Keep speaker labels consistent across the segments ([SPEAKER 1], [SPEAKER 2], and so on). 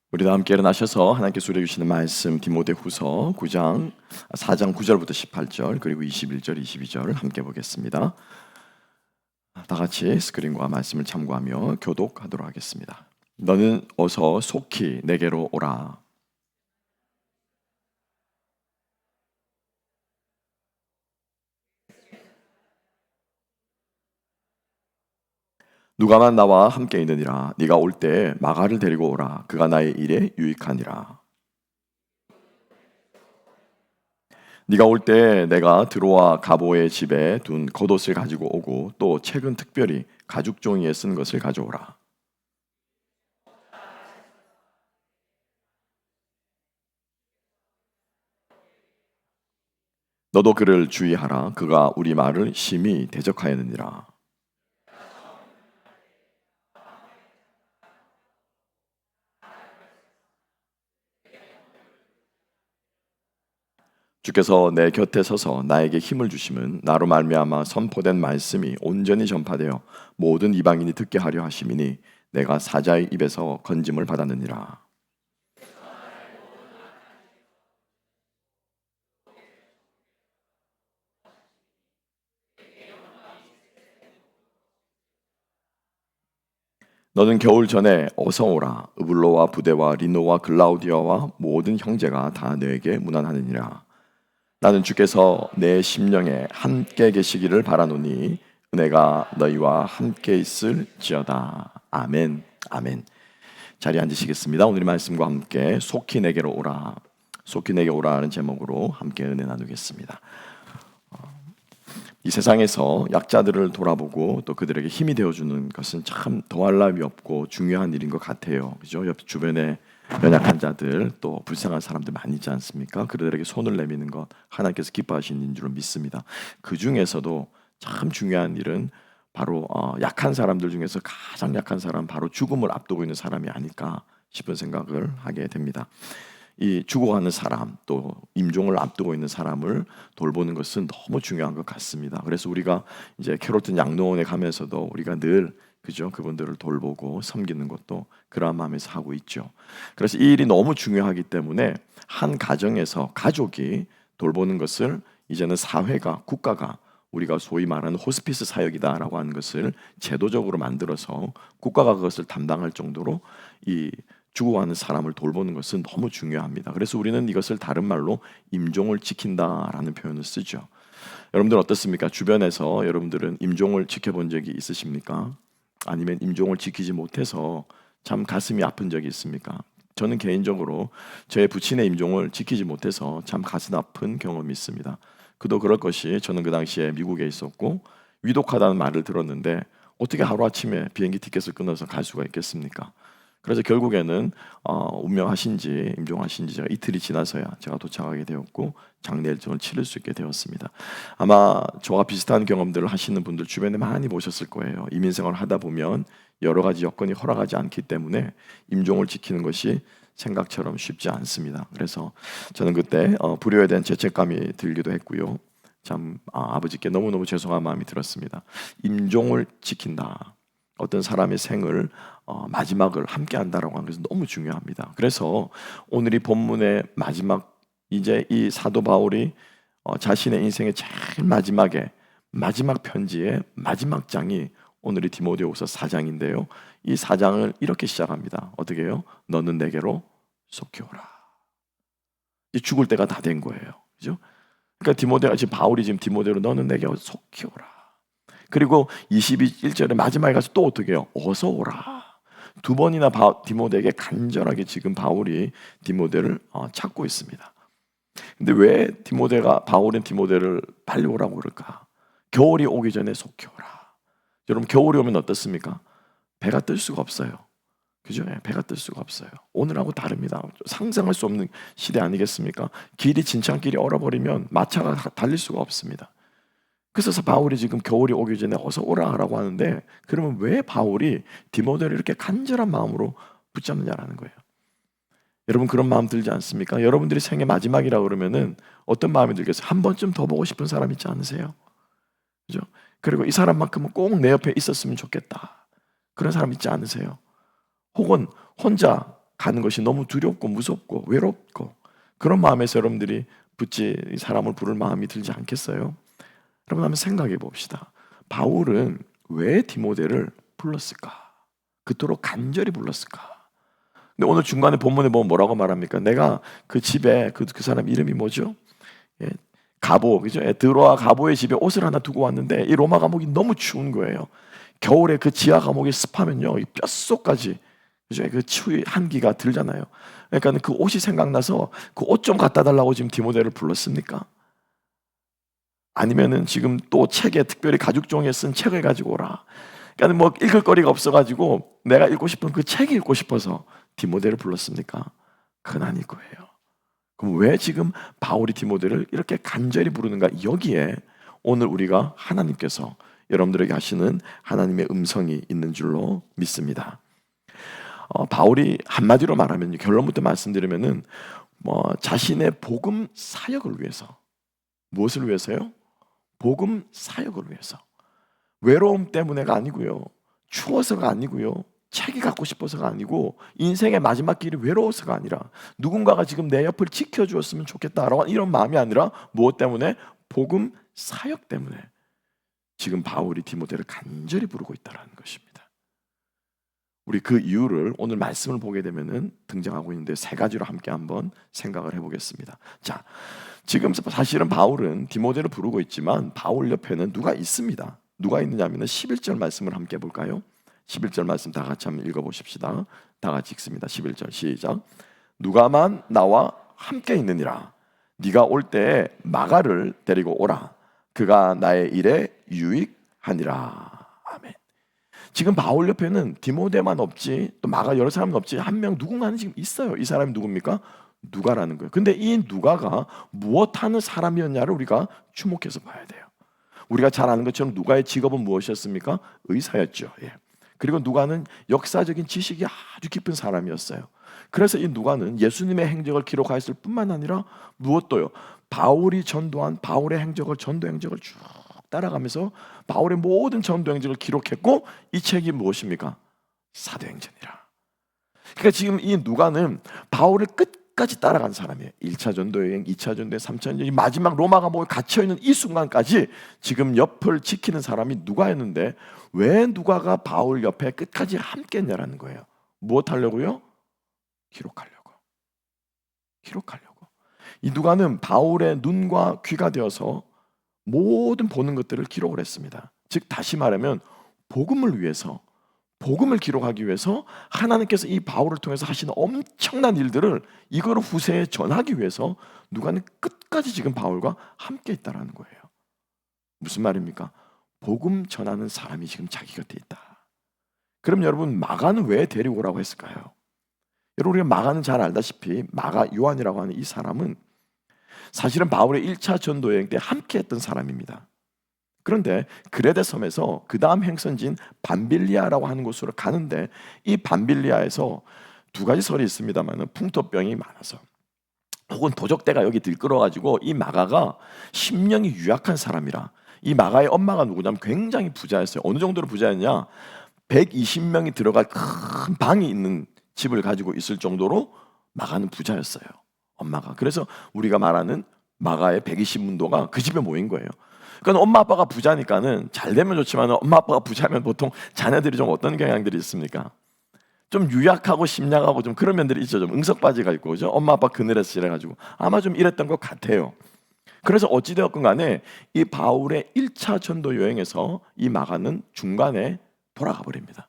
[SPEAKER 1] 우리 다 함께 일어나셔서 하나님께 수리해 주시는 말씀 디모데후서 9장 4장 9절부터 18절 그리고 21절 22절을 함께 보겠습니다. 다 같이 스크린과 말씀을 참고하며 교독하도록 하겠습니다. 너는 어서 속히 내게로 오라. 누가만 나와 함께 있느니라. 네가 올 때 마가를 데리고 오라. 그가 나의 일에 유익하니라. 네가 올 때 내가 드로아 가보의 집에 둔 겉옷을 가지고 오고 또 책은 특별히 가죽 종이에 쓴 것을 가져오라. 너도 그를 주의하라. 그가 우리 말을 심히 대적하였느니라. 주께서 내 곁에 서서 나에게 힘을 주심은 나로 말미암아 선포된 말씀이 온전히 전파되어 모든 이방인이 듣게 하려 하심이니 내가 사자의 입에서 건짐을 받았느니라. 너는 겨울 전에 어서 오라. 으블로와 부데와 리노와 글라우디아와 모든 형제가 다 너에게 문안하느니라. 나는 주께서 내 심령에 함께 계시기를 바라노니 은혜가 너희와 함께 있을지어다. 아멘. 아멘. 자리에 앉으시겠습니다. 오늘의 말씀과 함께 속히 내게로 오라. 속히 내게 오라는 제목으로 함께 은혜 나누겠습니다. 이 세상에서 약자들을 돌아보고 또 그들에게 힘이 되어주는 것은 참 더할 나위 없고 중요한 일인 것 같아요. 그죠? 옆 주변에 연약한 자들 또 불쌍한 사람들 많이 있지 않습니까? 그들에게 손을 내미는 것 하나님께서 기뻐하시는 줄로 믿습니다. 그 중에서도 참 중요한 일은 바로 약한 사람들 중에서 가장 약한 사람 바로 죽음을 앞두고 있는 사람이 아닐까 싶은 생각을 하게 됩니다. 이 죽어가는 사람 또 임종을 앞두고 있는 사람을 돌보는 것은 너무 중요한 것 같습니다. 그래서 우리가 이제 캐롤튼 양로원에 가면서도 우리가 늘 그죠? 그분들을 돌보고 섬기는 것도 그러한 마음에서 하고 있죠. 그래서 이 일이 너무 중요하기 때문에 한 가정에서 가족이 돌보는 것을 이제는 사회가 국가가 우리가 소위 말하는 호스피스 사역이다라고 하는 것을 제도적으로 만들어서 국가가 그것을 담당할 정도로 이 죽어가는 사람을 돌보는 것은 너무 중요합니다. 그래서 우리는 이것을 다른 말로 임종을 지킨다라는 표현을 쓰죠. 여러분들 어떻습니까? 주변에서 여러분들은 임종을 지켜본 적이 있으십니까? 아니면 임종을 지키지 못해서 참 가슴이 아픈 적이 있습니까? 저는 개인적으로 저의 부친의 임종을 지키지 못해서 참 가슴 아픈 경험이 있습니다. 그도 그럴 것이 저는 그 당시에 미국에 있었고 위독하다는 말을 들었는데 어떻게 하루아침에 비행기 티켓을 끊어서 갈 수가 있겠습니까? 그래서 결국에는 운명하신지 임종하신지 제가 이틀이 지나서야 제가 도착하게 되었고 장례 일정을 치를 수 있게 되었습니다. 아마 저와 비슷한 경험들을 하시는 분들 주변에 많이 보셨을 거예요. 이민생활을 하다 보면 여러 가지 여건이 허락하지 않기 때문에 임종을 지키는 것이 생각처럼 쉽지 않습니다. 그래서 저는 그때 불효에 대한 죄책감이 들기도 했고요. 참 아버지께 너무너무 죄송한 마음이 들었습니다. 임종을 지킨다. 어떤 사람의 생을 마지막을 함께 한다라고 하는 것은 너무 중요합니다. 그래서 오늘 이 본문의 마지막 이제 이 사도 바울이 자신의 인생의 제일 마지막에 마지막 편지의 마지막 장이 오늘이 디모데후서 4장인데요. 이 4장을 이렇게 시작합니다. 어떻게 해요? 너는 내게로 속히 오라. 이제 죽을 때가 다 된 거예요. 그죠? 그러니까 바울이 지금 디모데로 너는 내게 속히 오라. 그리고 21절에 마지막에 가서 또 어떻게 해요? 어서 오라. 두 번이나 디모데에게 간절하게 지금 바울이 디모데를 찾고 있습니다. 근데 왜 바울은 디모데를 빨리 오라고 그럴까? 겨울이 오기 전에 속히 오라. 여러분 겨울이 오면 어떻습니까? 배가 뜰 수가 없어요. 그죠? 배가 뜰 수가 없어요. 오늘하고 다릅니다. 상상할 수 없는 시대 아니겠습니까? 진창길이 얼어버리면 마차가 달릴 수가 없습니다. 그래서 바울이 지금 겨울이 오기 전에 어서 오라라고 하는데 그러면 왜 바울이 디모데를 이렇게 간절한 마음으로 붙잡느냐라는 거예요. 여러분 그런 마음 들지 않습니까? 여러분들이 생애 마지막이라 그러면은 어떤 마음이 들겠어요? 한 번쯤 더 보고 싶은 사람 있지 않으세요? 그죠? 그리고 이 사람만큼은 꼭 내 옆에 있었으면 좋겠다. 그런 사람 있지 않으세요? 혹은 혼자 가는 것이 너무 두렵고 무섭고 외롭고 그런 마음에서 여러분들이 붙지 사람을 부를 마음이 들지 않겠어요? 여러분 한번 생각해 봅시다. 바울은 왜 디모데를 불렀을까? 그토록 간절히 불렀을까? 근데 오늘 중간에 본문에 보면 뭐라고 말합니까? 내가 그 집에 그 사람 이름이 뭐죠? 예, 가보, 그죠? 드로아 가보의 집에 옷을 하나 두고 왔는데 이 로마 감옥이 너무 추운 거예요. 겨울에 그 지하 감옥이 습하면요, 이 뼛속까지 그죠? 그 추위 한기가 들잖아요. 그러니까 그 옷이 생각나서 그 옷 좀 갖다 달라고 지금 디모데를 불렀습니까? 아니면은 지금 또 책에 특별히 가죽 종이에 쓴 책을 가지고 오라. 그러니까 뭐 읽을 거리가 없어가지고 내가 읽고 싶은 그 책이 읽고 싶어서 디모데를 불렀습니까? 그건 아닐 거예요. 그럼 왜 지금 바울이 디모데를 이렇게 간절히 부르는가? 여기에 오늘 우리가 하나님께서 여러분들에게 하시는 하나님의 음성이 있는 줄로 믿습니다. 바울이 한마디로 말하면 결론부터 말씀드리면은 뭐 자신의 복음 사역을 위해서 무엇을 위해서요? 복음 사역을 위해서. 외로움 때문에가 아니고요. 추워서가 아니고요. 책이 갖고 싶어서가 아니고 인생의 마지막 길이 외로워서가 아니라 누군가가 지금 내 옆을 지켜주었으면 좋겠다라고 이런 마음이 아니라 무엇 때문에? 복음 사역 때문에 지금 바울이 디모데를 간절히 부르고 있다는 것입니다. 우리 그 이유를 오늘 말씀을 보게 되면은 등장하고 있는데 세 가지로 함께 한번 생각을 해보겠습니다. 자, 지금 사실은 바울은 디모데를 부르고 있지만 바울 옆에는 누가 있습니다. 누가 있느냐면 11절 말씀을 함께 볼까요? 11절 말씀 다 같이 한번 읽어보십시다. 다 같이 읽습니다. 11절 시작. 누가만 나와 함께 있느니라. 네가 올 때에 마가를 데리고 오라. 그가 나의 일에 유익하니라. 아멘. 지금 바울 옆에는 디모데만 없지 또 마가 여러 사람은 없지 한 명 누군가는 지금 있어요. 이 사람이 누굽니까? 누가라는 거예요. 근데 이 누가가 무엇하는 사람이었냐를 우리가 주목해서 봐야 돼요. 우리가 잘 아는 것처럼 누가의 직업은 무엇이었습니까? 의사였죠. 예. 그리고 누가는 역사적인 지식이 아주 깊은 사람이었어요. 그래서 이 누가는 예수님의 행적을 기록하였을 뿐만 아니라 무엇도요? 바울이 전도한 바울의 행적을 전도 행적을 쭉 따라가면서 바울의 모든 전도 행적을 기록했고 이 책이 무엇입니까? 사도행전이라. 그러니까 지금 이 누가는 바울을 끝까지 따라간 사람이에요. 1차 전도여행, 2차 전도여행, 3차 전도여행, 마지막 로마 감옥에 갇혀있는 이 순간까지 지금 옆을 지키는 사람이 누가였는데 왜 누가가 바울 옆에 끝까지 함께 했냐라는 거예요. 무엇 하려고요? 기록하려고. 이 누가는 바울의 눈과 귀가 되어서 모든 보는 것들을 기록을 했습니다. 즉 다시 말하면 복음을 위해서 복음을 기록하기 위해서 하나님께서 이 바울을 통해서 하시는 엄청난 일들을 이거를 후세에 전하기 위해서 누가는 끝까지 지금 바울과 함께 있다라는 거예요. 무슨 말입니까? 복음 전하는 사람이 지금 자기 곁에 있다. 그럼 여러분 마가는 왜 데리고 오라고 했을까요? 여러분 우리가 마가는 잘 알다시피 마가 요한이라고 하는 이 사람은 사실은 바울의 1차 전도 여행 때 함께 했던 사람입니다. 그런데 그레데 섬에서 그 다음 행선지인 밤빌리아라고 하는 곳으로 가는데 이 밤빌리아에서 두 가지 설이 있습니다만 풍토병이 많아서 혹은 도적대가 여기 들끓어가지고 이 마가가 심령이 유약한 사람이라 이 마가의 엄마가 누구냐면 굉장히 부자였어요. 어느 정도로 부자였냐? 120명이 들어갈 큰 방이 있는 집을 가지고 있을 정도로 마가는 부자였어요. 엄마가. 그래서 우리가 말하는 마가의 120문도가 그 집에 모인 거예요. 그러니까 엄마 아빠가 부자니까는 잘 되면 좋지만 엄마 아빠가 부자면 보통 자녀들이 좀 어떤 경향들이 있습니까? 좀 유약하고 심약하고 좀 그런 면들이 있죠. 좀 응석바지가 있고 그죠? 엄마 아빠 그늘에서 일해가지고 아마 좀 이랬던 것 같아요. 그래서 어찌되었건 간에 이 바울의 1차 전도 여행에서 이 마가는 중간에 돌아가 버립니다.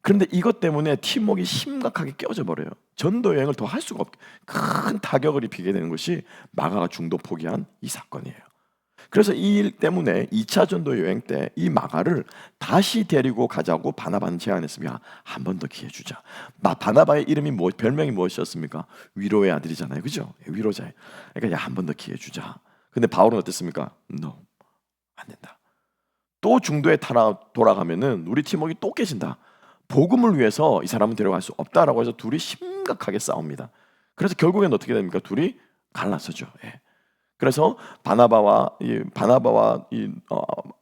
[SPEAKER 1] 그런데 이것 때문에 팀워크가 심각하게 깨어져 버려요. 전도 여행을 더 할 수가 없게 큰 타격을 입히게 되는 것이 마가가 중도 포기한 이 사건이에요. 그래서 이 일 때문에 2차 전도 여행 때 이 마가를 다시 데리고 가자고 바나바는 제안했습니다. 한 번 더 기회 주자. 바나바의 이름이 별명이 무엇이었습니까? 위로의 아들이잖아요. 그죠? 위로자예요. 그러니까 한 번 더 기회 주자. 근데 바울은 어땠습니까? No. 안 된다. 또 중도에 돌아가면은 우리 팀워크가 또 깨진다. 복음을 위해서 이 사람은 데려갈 수 없다라고 해서 둘이 심각하게 싸웁니다. 그래서 결국엔 어떻게 됩니까? 둘이 갈라서죠. 예. 그래서 바나바와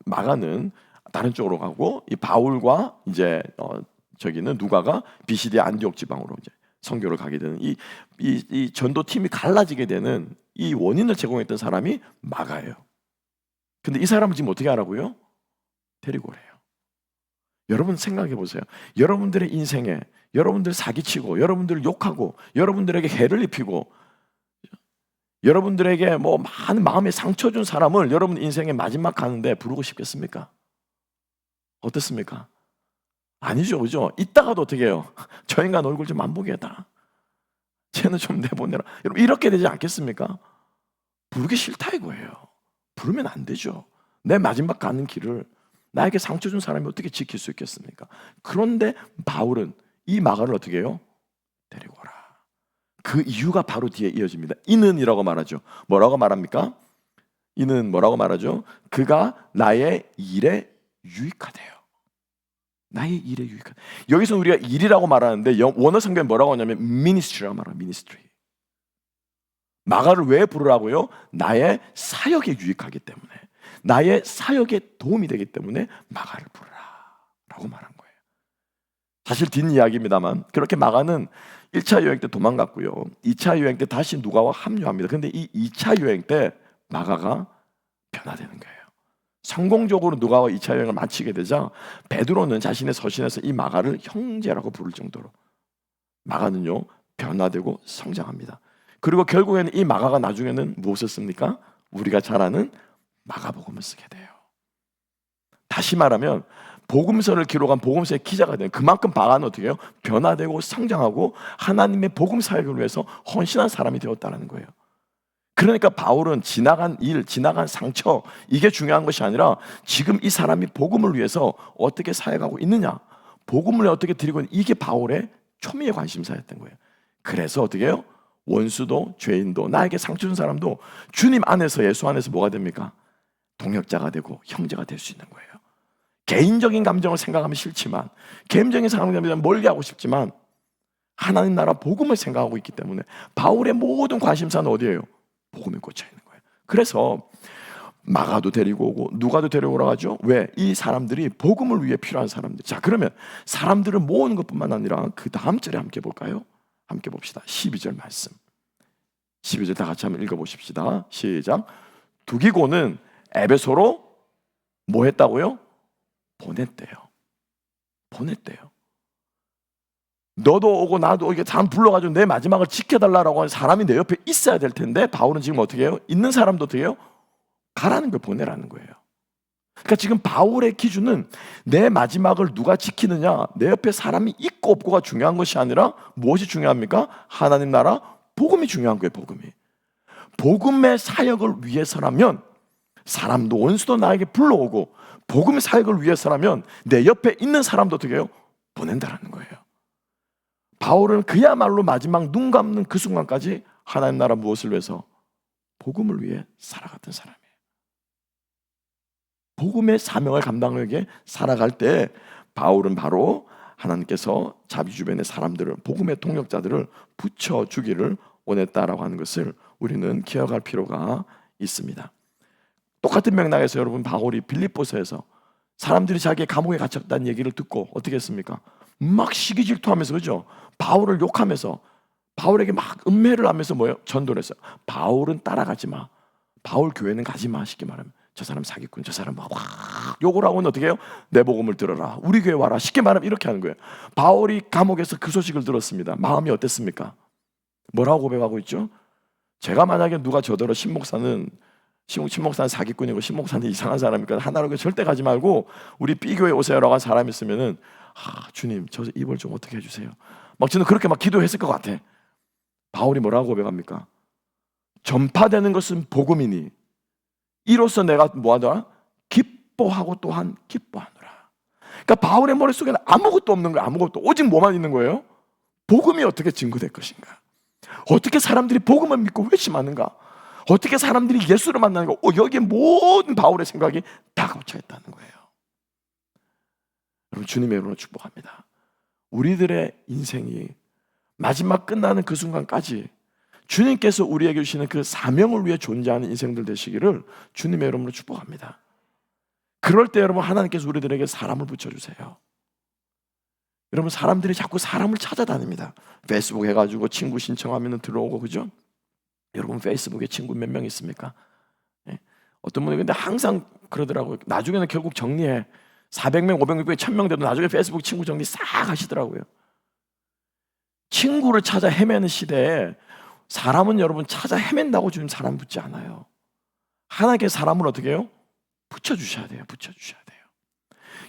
[SPEAKER 1] 마가는 다른 쪽으로 가고 이 바울과 이제 저기는 누가가 비시디아 안디옥 지방으로 이제 선교를 가게 되는 이 전도팀이 갈라지게 되는 이 원인을 제공했던 사람이 마가예요. 근데 이 사람은 지금 어떻게 하라고요? 데리고 오래요. 여러분 생각해 보세요. 여러분들의 인생에 여러분들 사기치고 여러분들 욕하고 여러분들에게 해를 입히고 여러분들에게 뭐 많은 마음에 상처 준 사람을 여러분 인생의 마지막 가는데 부르고 싶겠습니까? 어떻습니까? 아니죠, 그죠? 이따가도 어떻게 해요? 저 인간 얼굴 좀 안 보게 해라. 쟤는 좀 내보내라. 여러분 이렇게 되지 않겠습니까? 부르기 싫다 이거예요. 부르면 안 되죠. 내 마지막 가는 길을 나에게 상처 준 사람이 어떻게 지킬 수 있겠습니까? 그런데 바울은 이 마가를 어떻게 해요? 데리고 오라. 그 이유가 바로 뒤에 이어집니다. 이는이라고 말하죠. 뭐라고 말합니까? 이는 뭐라고 말하죠? 그가 나의 일에 유익하대요. 나의 일에 유익하다. 여기서 우리가 일이라고 말하는데 원어 성경에 뭐라고 하냐면 ministry라고 말해요. ministry. 마가를 왜 부르라고요? 나의 사역에 유익하기 때문에, 나의 사역에 도움이 되기 때문에 마가를 부르라라고 말한 거예요. 사실 뒷이야기입니다만 그렇게 마가는 1차 여행 때 도망갔고요. 2차 여행 때 다시 누가와 합류합니다. 근데 이 2차 여행 때 마가가 변화되는 거예요. 성공적으로 누가와 2차 여행을 마치게 되자 베드로는 자신의 서신에서 이 마가를 형제라고 부를 정도로 마가는요 변화되고 성장합니다. 그리고 결국에는 이 마가가 나중에는 무엇을 씁니까? 우리가 잘 아는 마가복음을 쓰게 돼요. 다시 말하면 복음서를 기록한 복음서의 기자가 되는, 그만큼 마가는 어떻게 해요? 변화되고 성장하고 하나님의 복음 사역을 위해서 헌신한 사람이 되었다는 거예요. 그러니까 바울은 지나간 일, 지나간 상처, 이게 중요한 것이 아니라 지금 이 사람이 복음을 위해서 어떻게 사역하고 있느냐, 복음을 어떻게 드리고 있느냐, 이게 바울의 초미의 관심사였던 거예요. 그래서 어떻게 해요? 원수도 죄인도 나에게 상처 준 사람도 주님 안에서, 예수 안에서 뭐가 됩니까? 동역자가 되고 형제가 될 수 있는 거예요. 개인적인 감정을 생각하면 싫지만, 개인적인 상황을 멀리하고 싶지만 하나님 나라 복음을 생각하고 있기 때문에 바울의 모든 관심사는 어디예요? 복음에 꽂혀 있는 거예요. 그래서 마가도 데리고 오고 누가도 데리고 오라고 하죠. 왜? 이 사람들이 복음을 위해 필요한 사람들. 자, 그러면 사람들을 모으는 것뿐만 아니라 그 다음 절에 함께 볼까요? 함께 봅시다. 12절 말씀. 12절 다 같이 한번 읽어보십시다. 시작. 두기고는 에베소로 뭐 했다고요? 보냈대요. 보냈대요. 너도 오고 나도 오게 사람 불러가지고 내 마지막을 지켜달라고 하는 사람이 내 옆에 있어야 될 텐데 바울은 지금 어떻게 해요? 있는 사람도 어떻게 해요? 가라는 걸 보내라는 거예요. 그러니까 지금 바울의 기준은 내 마지막을 누가 지키느냐, 내 옆에 사람이 있고 없고가 중요한 것이 아니라 무엇이 중요합니까? 하나님 나라 복음이 중요한 거예요. 복음의 사역을 위해서라면, 사람도 원수도 나에게 불러오고 복음의 사역을 위해서라면 내 옆에 있는 사람도 어떻게 해요? 보낸다라는 거예요. 바울은 그야말로 마지막 눈 감는 그 순간까지 하나님 나라 무엇을 위해서? 복음을 위해 살아갔던 사람이에요. 복음의 사명을 감당하기 위해 살아갈 때 바울은 바로 하나님께서 자기 주변의 사람들을, 복음의 동역자들을 붙여주기를 원했다라고 하는 것을 우리는 기억할 필요가 있습니다. 똑같은 맥락에서 여러분, 바울이 빌립보서에서 사람들이 자기의 감옥에 갇혔다는 얘기를 듣고 어떻게 했습니까? 막 시기 질투하면서, 그죠? 바울을 욕하면서 바울에게 막 음해를 하면서 뭐예요? 전도를 했어요. 바울은 따라가지 마, 바울 교회는 가지 마. 쉽게 말하면 저 사람 사기꾼, 저 사람 막 욕을 하고는 어떻게 해요? 내 복음을 들어라, 우리 교회 와라. 쉽게 말하면 이렇게 하는 거예요. 바울이 감옥에서 그 소식을 들었습니다. 마음이 어땠습니까? 뭐라고 고백하고 있죠? 제가 만약에 누가 저더러 신목사는 사기꾼이고 신목사는 이상한 사람이니까 하나로 절대 가지 말고 우리 B교회 오세요라고 한 사람이 있으면은, 주님 저 입을 좀 어떻게 해주세요. 막 저는 그렇게 막 기도했을 것 같아. 바울이 뭐라고 고백합니까? 전파되는 것은 복음이니 이로써 내가 뭐하더라? 기뻐하고 또한 기뻐하노라. 그러니까 바울의 머릿속에는 아무것도 없는 거예요. 아무것도. 오직 뭐만 있는 거예요? 복음이 어떻게 증거될 것인가? 어떻게 사람들이 복음을 믿고 회심하는가? 어떻게 사람들이 예수를 만나는가? 여기에 모든 바울의 생각이 다 갇혀 있다는 거예요. 여러분, 주님의 이름으로 축복합니다. 우리들의 인생이 마지막 끝나는 그 순간까지 주님께서 우리에게 주시는 그 사명을 위해 존재하는 인생들 되시기를 주님의 이름으로 축복합니다. 그럴 때 여러분, 하나님께서 우리들에게 사람을 붙여주세요. 여러분, 사람들이 자꾸 사람을 찾아다닙니다. 페이스북 해가지고 친구 신청하면 들어오고, 그죠? 여러분, 페이스북에 친구 몇 명 있습니까? 예. 어떤 분이 근데 항상 그러더라고요. 나중에는 결국 정리해. 400명, 500명, 1000명 돼도 나중에 페이스북 친구 정리 싹 하시더라고요. 친구를 찾아 헤매는 시대에 사람은 여러분 찾아 헤맨다고 주님 사람 붙지 않아요. 하나님께서 사람을 어떻게 해요? 붙여주셔야 돼요. 붙여주셔야 돼요.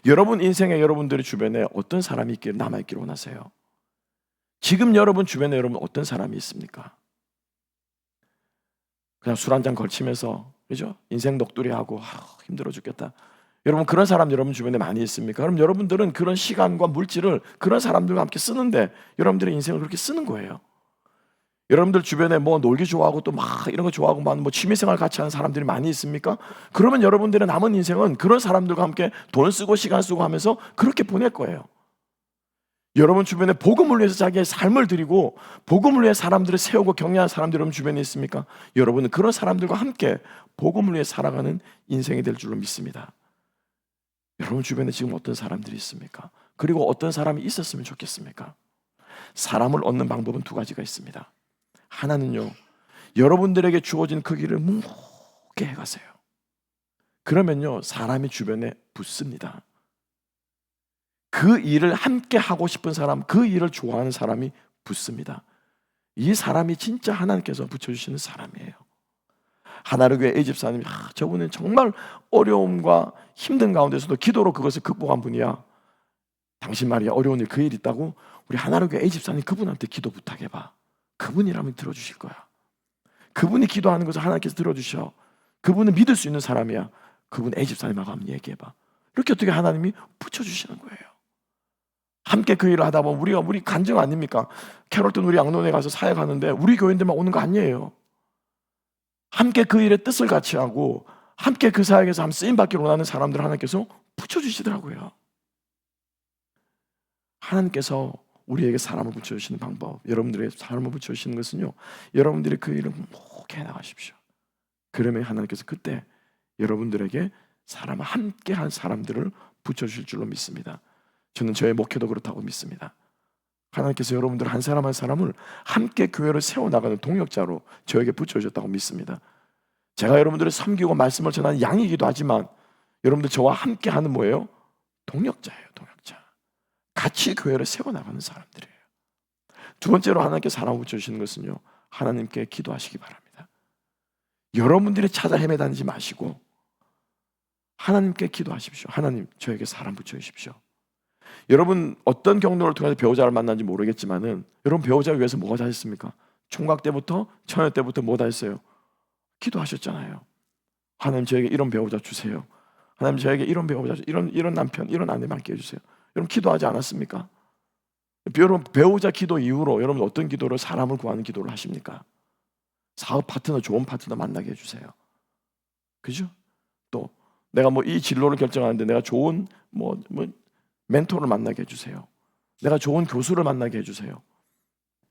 [SPEAKER 1] 여러분 인생에 여러분들의 주변에 어떤 사람이 남아있기를 원하세요? 지금 여러분 주변에 여러분 어떤 사람이 있습니까? 그냥 술 한잔 걸치면서, 그죠? 인생 녹두리하고 힘들어 죽겠다. 여러분, 그런 사람 여러분 주변에 많이 있습니까? 그럼 여러분들은 그런 시간과 물질을 그런 사람들과 함께 쓰는데 여러분들의 인생을 그렇게 쓰는 거예요. 여러분들 주변에 뭐 놀기 좋아하고 또 막 이런 거 좋아하고 막 뭐 취미생활 같이 하는 사람들이 많이 있습니까? 그러면 여러분들의 남은 인생은 그런 사람들과 함께 돈 쓰고 시간 쓰고 하면서 그렇게 보낼 거예요. 여러분 주변에 복음을 위해서 자기의 삶을 드리고 복음을 위해 사람들을 세우고 격려하는 사람들이 여러분 주변에 있습니까? 여러분은 그런 사람들과 함께 복음을 위해 살아가는 인생이 될 줄로 믿습니다. 여러분 주변에 지금 어떤 사람들이 있습니까? 그리고 어떤 사람이 있었으면 좋겠습니까? 사람을 얻는 방법은 두 가지가 있습니다. 하나는요, 여러분들에게 주어진 그 길을 묵묵히 해가세요. 그러면요, 사람이 주변에 붙습니다. 그 일을 함께 하고 싶은 사람, 그 일을 좋아하는 사람이 붙습니다. 이 사람이 진짜 하나님께서 붙여주시는 사람이에요. 하나를 교회 A집사님이 저분은 정말 어려움과 힘든 가운데서도 기도로 그것을 극복한 분이야. 당신 말이야, 어려운 일 그 일 있다고? 우리 하나를 교회 A집사님 그분한테 기도 부탁해봐. 그분이라면 들어주실 거야. 그분이 기도하는 것을 하나님께서 들어주셔. 그분은 믿을 수 있는 사람이야. 그분 A집사님하고 한번 얘기해봐. 이렇게 어떻게 하나님이 붙여주시는 거예요. 함께 그 일을 하다 보면 우리 간증 아닙니까? 캐롤턴 우리 양론에 가서 사역하는데 우리 교인들만 오는 거 아니에요. 함께 그 일의 뜻을 같이 하고 함께 그 사역에서 쓰임받기를 원하는 사람들 하나님께서 붙여주시더라고요. 하나님께서 우리에게 사람을 붙여주시는 방법, 여러분들에게 사람을 붙여주시는 것은요, 여러분들이 그 일을 묵묵히 해나가십시오. 그러면 하나님께서 그때 여러분들에게 사람을 함께 한 사람들을 붙여주실 줄로 믿습니다. 저는 저의 목회도 그렇다고 믿습니다. 하나님께서 여러분들 한 사람 한 사람을 함께 교회를 세워나가는 동역자로 저에게 붙여주셨다고 믿습니다. 제가 여러분들을 섬기고 말씀을 전하는 양이기도 하지만 여러분들 저와 함께 하는 뭐예요? 동역자예요. 동역자. 같이 교회를 세워나가는 사람들이에요. 두 번째로 하나님께서 사람을 붙여주시는 것은요, 하나님께 기도하시기 바랍니다. 여러분들이 찾아 헤매다니지 마시고 하나님께 기도하십시오. 하나님, 저에게 사람 붙여주십시오. 여러분 어떤 경로를 통해서 배우자를 만난지 모르겠지만은 여러분 배우자를 위해서 뭐가 다 했습니까? 총각 때부터 처녀 때부터 뭐 다 했어요? 기도하셨잖아요. 하나님, 저에게 이런 배우자 주세요. 하나님, 저에게 이런 배우자, 이런 남편, 이런 아내 맡게 해주세요. 여러분 기도하지 않았습니까? 여러분 배우자 기도 이후로 여러분 어떤 기도를, 사람을 구하는 기도를 하십니까? 사업 파트너, 좋은 파트너 만나게 해주세요. 그죠? 또 내가 뭐 이 진로를 결정하는데 내가 좋은 멘토를 만나게 해주세요. 내가 좋은 교수를 만나게 해주세요.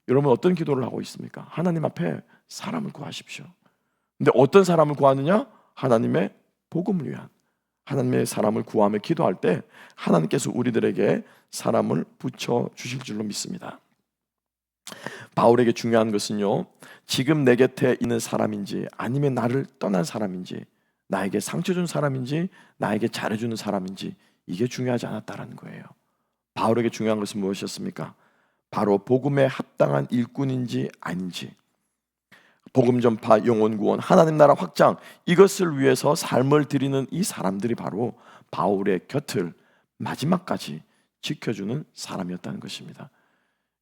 [SPEAKER 1] 여러분 어떤 기도를 하고 있습니까? 하나님 앞에 사람을 구하십시오. 근데 어떤 사람을 구하느냐? 하나님의 복음을 위한, 하나님의 사람을 구하며 기도할 때 하나님께서 우리들에게 사람을 붙여주실 줄로 믿습니다. 바울에게 중요한 것은요, 지금 내 곁에 있는 사람인지 아니면 나를 떠난 사람인지, 나에게 상처 준 사람인지 나에게 잘해주는 사람인지, 이게 중요하지 않았다라는 거예요. 바울에게 중요한 것은 무엇이었습니까? 바로 복음에 합당한 일꾼인지 아닌지, 복음 전파, 영혼 구원, 하나님 나라 확장, 이것을 위해서 삶을 드리는 이 사람들이 바로 바울의 곁을 마지막까지 지켜주는 사람이었다는 것입니다.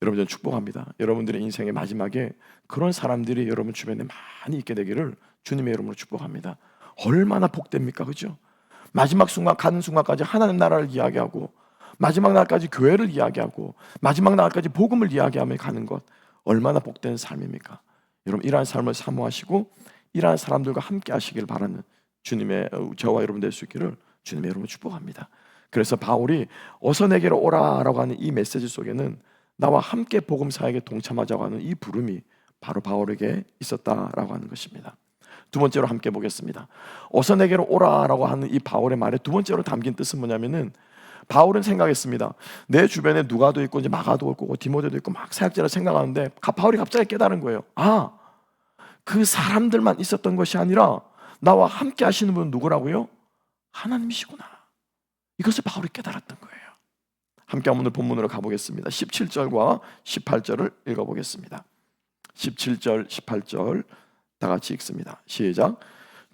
[SPEAKER 1] 여러분, 저는 축복합니다. 여러분들의 인생의 마지막에 그런 사람들이 여러분 주변에 많이 있게 되기를 주님의 이름으로 축복합니다. 얼마나 복됩니까? 그죠? 마지막 순간, 가는 순간까지 하나님 나라를 이야기하고 마지막 날까지 교회를 이야기하고 마지막 날까지 복음을 이야기하며 가는 것, 얼마나 복된 삶입니까? 여러분, 이러한 삶을 사모하시고 이러한 사람들과 함께 하시길 바라는 주님의, 저와 여러분 될 수 있기를 주님의 이름으로 축복합니다. 그래서 바울이 어서 내게로 오라라고 하는 이 메시지 속에는 나와 함께 복음 사역에 동참하자고 하는 이 부름이 바로 바울에게 있었다라고 하는 것입니다. 두 번째로 함께 보겠습니다. 어서 내게로 오라라고 하는 이 바울의 말에 두 번째로 담긴 뜻은 뭐냐면은, 바울은 생각했습니다. 내 주변에 누가도 있고 이제 마가도 있고 디모데도 있고 막 사역자라 생각하는데 바울이 갑자기 깨달은 거예요. 아, 그 사람들만 있었던 것이 아니라 나와 함께 하시는 분은 누구라고요? 하나님이시구나. 이것을 바울이 깨달았던 거예요. 함께 오늘 본문으로 가보겠습니다. 17절과 18절을 읽어보겠습니다. 17절, 18절 다 같이 읽습니다. 시작.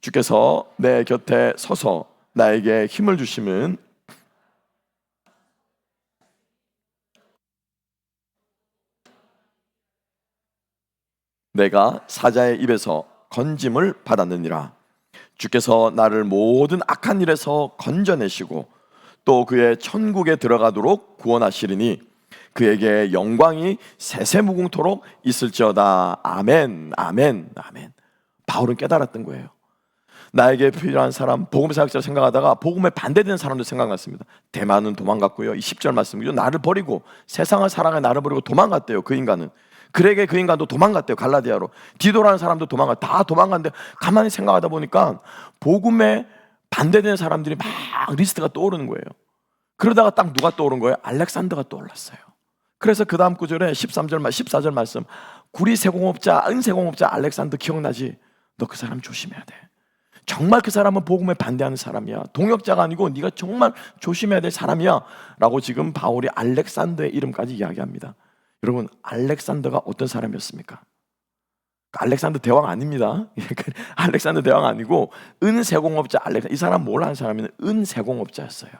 [SPEAKER 1] 주께서 내 곁에 서서 나에게 힘을 주심은 내가 사자의 입에서 건짐을 받았느니라. 주께서 나를 모든 악한 일에서 건져내시고 또 그의 천국에 들어가도록 구원하시리니 그에게 영광이 세세무궁토록 있을지어다. 아멘, 아멘, 아멘. 바울은 깨달았던 거예요. 나에게 필요한 사람, 복음 사역자를 생각하다가 복음에 반대되는 사람도 생각났습니다. 대만은 도망갔고요. 이 10절 말씀이죠. 나를 버리고 세상을 사랑해 나를 버리고 도망갔대요. 그 인간은. 그에게 그 인간도 도망갔대요. 갈라디아로. 디도라는 사람도 다 도망갔는데 가만히 생각하다 보니까 복음에 반대되는 사람들이 막 리스트가 떠오르는 거예요. 그러다가 딱 누가 떠오른 거예요? 알렉산더가 떠올랐어요. 그래서 그 다음 구절에 14절 말씀, 구리 세공업자, 은세공업자 알렉산더 기억나지? 너 그 사람 조심해야 돼. 정말 그 사람은 복음에 반대하는 사람이야. 동역자가 아니고 네가 정말 조심해야 될 사람이야 라고 지금 바울이 알렉산더의 이름까지 이야기합니다. 여러분, 알렉산더가 어떤 사람이었습니까? 알렉산더 대왕 아닙니다. 알렉산더 대왕 아니고 은세공업자 알렉산더. 이 사람 뭘 하는 사람이냐? 은세공업자였어요.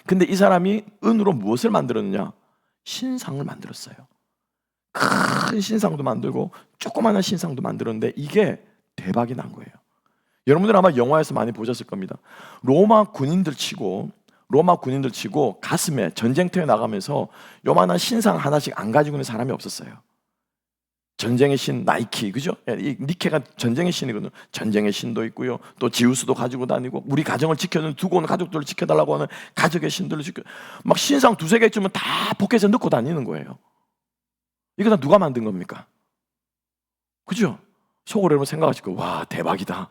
[SPEAKER 1] 근데 이 사람이 은으로 무엇을 만들었느냐? 신상을 만들었어요. 큰 신상도 만들고 조그마한 신상도 만들었는데 이게 대박이 난 거예요. 여러분들 아마 영화에서 많이 보셨을 겁니다. 로마 군인들 치고 가슴에 전쟁터에 나가면서 요만한 신상 하나씩 안 가지고 있는 사람이 없었어요. 전쟁의 신 나이키, 그죠? 이 니케가 전쟁의 신이거든요. 전쟁의 신도 있고요. 또 지우스도 가지고 다니고 우리 가정을 지켜주는 두고 오는 가족들을 지켜달라고 하는 가족의 신들을 막 신상 두세 개쯤은 다 포켓에 넣고 다니는 거예요. 이거 다 누가 만든 겁니까? 그죠? 속으로 여러분 생각하실 거예요. 와, 대박이다.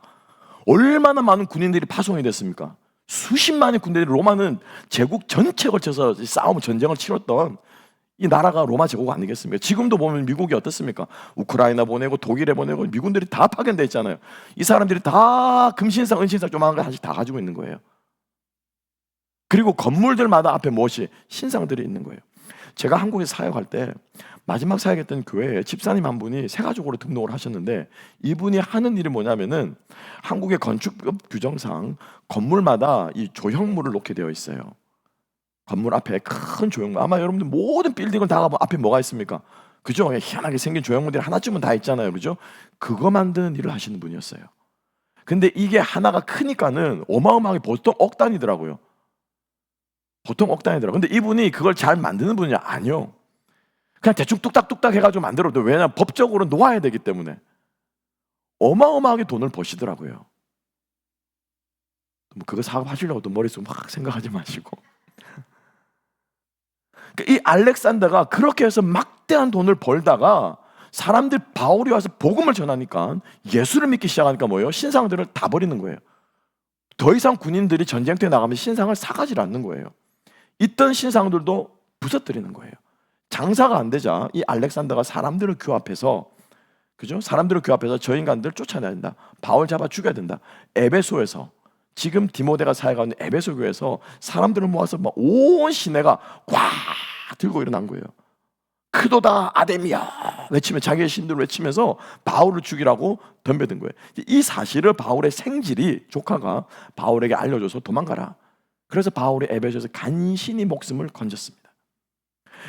[SPEAKER 1] 얼마나 많은 군인들이 파송이 됐습니까? 수십만의 군대들이 로마는 제국 전체에 걸쳐서 싸움, 전쟁을 치렀던 이 나라가 로마 제국 아니겠습니까? 지금도 보면 미국이 어떻습니까? 우크라이나 보내고 독일에 보내고 미군들이 다 파견돼 있잖아요. 이 사람들이 다 금신상, 은신상 조만한 거 하나씩 다 가지고 있는 거예요. 그리고 건물들마다 앞에 무엇이? 신상들이 있는 거예요. 제가 한국에 사역할 때 마지막 사역했던 교회에 집사님 한 분이 세가족으로 등록을 하셨는데 이분이 하는 일이 뭐냐면은 한국의 건축법 규정상 건물마다 이 조형물을 놓게 되어 있어요. 건물 앞에 큰 조형물. 아마 여러분들 모든 빌딩을 다 가면 앞에 뭐가 있습니까? 그죠? 희한하게 생긴 조형물들이 하나쯤은 다 있잖아요. 그죠? 그거 만드는 일을 하시는 분이었어요. 근데 이게 하나가 크니까는 어마어마하게 보통 억 단위더라고요. 보통 억 단위더라고요. 근데 이분이 그걸 잘 만드는 분이 아니요. 그냥 대충 뚝딱뚝딱 해가지고 만들어도 왜냐하면 법적으로 놓아야 되기 때문에 어마어마하게 돈을 버시더라고요. 뭐 그거 사업하시려고 또 머릿속에 막 생각하지 마시고. 이 알렉산더가 그렇게 해서 막대한 돈을 벌다가 사람들 바울이 와서 복음을 전하니까 예수를 믿기 시작하니까 뭐예요? 신상들을 다 버리는 거예요. 더 이상 군인들이 전쟁터에 나가면 신상을 사가지 않는 거예요. 있던 신상들도 부서뜨리는 거예요. 장사가 안 되자 이 알렉산더가 사람들을 규합해서, 그죠? 사람들을 규합해서 저 인간들 쫓아내야 된다. 바울 잡아 죽여야 된다. 에베소에서, 지금 디모데가 사역하는 에베소 교회에서 사람들을 모아서 막 온 시내가 꽉 들고 일어난 거예요. 크도다 아데미야 외치며 자기의 신들을 외치면서 바울을 죽이라고 덤벼든 거예요. 이 사실을 바울의 생질이 조카가 바울에게 알려줘서 도망가라. 그래서 바울이 에베소에서 간신히 목숨을 건졌습니다.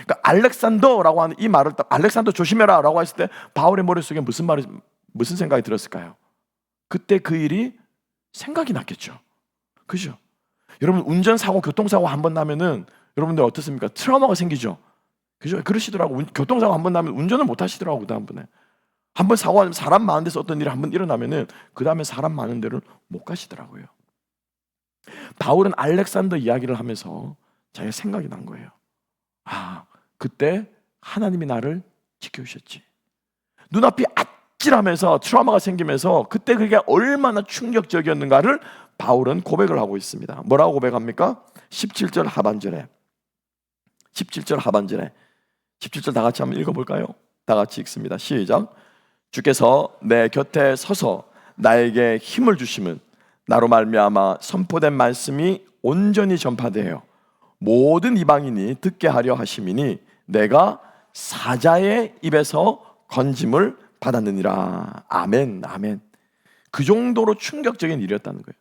[SPEAKER 1] 그러니까 알렉산더라고 하는 이 말을 딱 알렉산더 조심해라 라고 했을 때 바울의 머릿속에 무슨 생각이 들었을까요? 그때 그 일이 생각이 났겠죠. 그죠? 여러분 운전사고 교통사고 한 번 나면은 여러분들 어떻습니까? 트라우마가 생기죠. 그죠? 그러시더라고. 교통사고 한 번 나면 운전을 못 하시더라고. 그 다음번에 한 번 사고 사람 많은 데서 어떤 일이 한 번 일어나면은 그 다음에 사람 많은 데를 못 가시더라고요. 바울은 알렉산더 이야기를 하면서 자기가 생각이 난 거예요. 아, 그때 하나님이 나를 지켜주셨지. 눈앞이 아찔하면서 트라우마가 생기면서 그때 그게 얼마나 충격적이었는가를 바울은 고백을 하고 있습니다. 뭐라고 고백합니까? 17절 하반절에 17절 다 같이 한번 읽어볼까요? 다 같이 읽습니다. 시작. 주께서 내 곁에 서서 나에게 힘을 주심은 나로 말미암아 선포된 말씀이 온전히 전파되어 모든 이방인이 듣게 하려 하심이니 내가 사자의 입에서 건짐을 받았느니라. 아멘, 아멘. 그 정도로 충격적인 일이었다는 거예요.